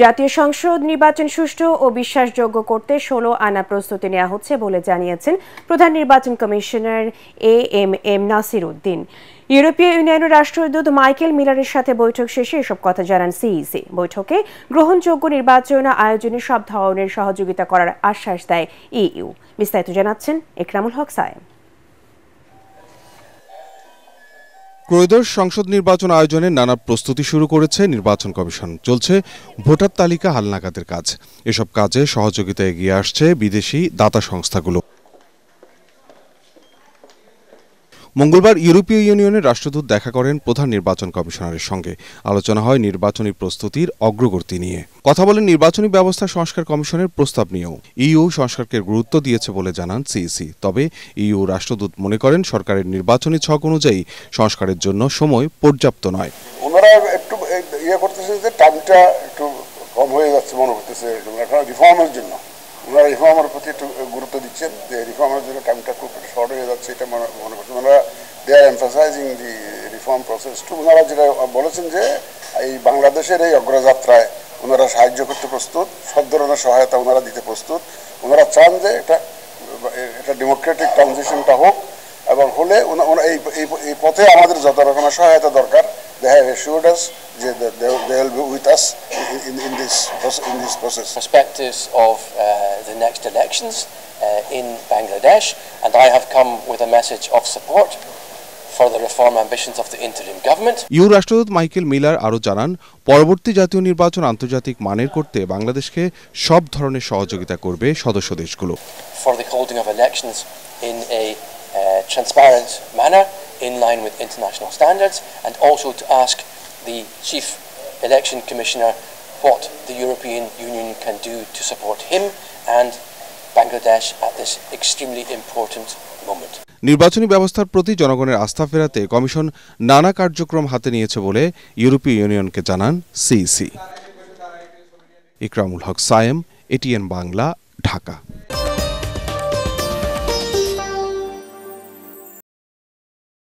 জাতীয় সংসদ নির্বাচন সুষ্ঠু ও বিশ্বাসযোগ্য করতে 16 আনা প্রস্তুতি নেওয়া হচ্ছে বলে জানিয়েছেন প্রধান নির্বাচন কমিশনার এএমএম নাসির উদ্দিন। ইউরোপীয় ইউনিয়নের রাষ্ট্রদূত মাইকেল মিলারের সাথে বৈঠক শেষে এসব কথা জানান সিইসি। বৈঠকে গ্রহণযোগ্য নির্বাচন আয়োজনে সব ধরনের সহযোগিতা করার আশ্বাস দেয় ইইউ। বিস্তারিত জানাচ্ছেন একরামুল হক সায়েম। ত্রয়োদশ সংসদ নির্বাচন আয়োজনে নানা প্রস্তুতি শুরু করেছে নির্বাচন কমিশন। চলছে ভোটার তালিকা হালনাগাদের কাজ। এসব কাজে সহযোগিতা এগিয়ে আসছে বিদেশি দাতা সংস্থাগুলো। মঙ্গলবার ইউরোপীয় ইউনিয়নের রাষ্ট্রদূত দেখা করেন প্রধান নির্বাচন কমিশনারের সঙ্গে। আলোচনা হয় নির্বাচনী প্রস্তুতির অগ্রগতি নিয়ে। কথা বলেন নির্বাচনী ব্যবস্থা সংস্কার কমিশনের প্রস্তাব নিয়েও। ইইউ সংস্কারকে গুরুত্ব দিয়েছে বলে জানান সিইসি। তবে ইইউ রাষ্ট্রদূত মনে করেন সরকারের নির্বাচনী ছক অনুযায়ী সংস্কারের জন্য সময় পর্যাপ্ত নয়। ওনারা একটু করতেছে যে টাইমটা একটু কম হয়ে যাচ্ছে মনে করতেছে রিফর্মের জন্য। ওনারা রিফর্মের প্রতি একটু গুরুত্ব দিচ্ছেন যে রিফর্মের জন্য টাইমটা খুব শর্ট হয়ে যাচ্ছে, এটা মনে করছেন। ওনারা they are emphasising the reform process too. ওনারা যেটা বলেছেন যে এই বাংলাদেশের এই অগ্রযাত্রায় ওনারা সাহায্য করতে প্রস্তুত, সব ধরনের সহায়তা ওনারা দিতে প্রস্তুত। ওনারা চান যে এটা ডেমোক্রেটিক ট্রানজিশনটা হোক, এবং হলে এই পথে আমাদের যত রকমের সহায়তা দরকার they have assured us that they will be with us in this process. Perspectives of the next elections in Bangladesh, and I have come with a message of support for the reform ambitions of the interim government. EU রাষ্ট্রদূত Michael Miller আরও জানান, পরবর্তী জাতীয় নির্বাচন আন্তর্জাতিক মানের করতে বাংলাদেশকে সব ধরনের সহযোগিতা করবে সদস্য দেশগুলো। For the holding of elections in a transparent manner in line with international standards, and also to ask the Chief Election Commissioner what the European Union can do to support him and Bangladesh at this extremely important moment. নির্বাচনী ব্যবস্থার প্রতি জনগণের আস্থা ফেরাতে commission নানা কার্যক্রম হাতে নিয়েছে বলে ইউরোপীয় ইউনিয়নকে জানান সিইসি। একরামুল হক সায়েম, এটিএন বাংলা, ঢাকা।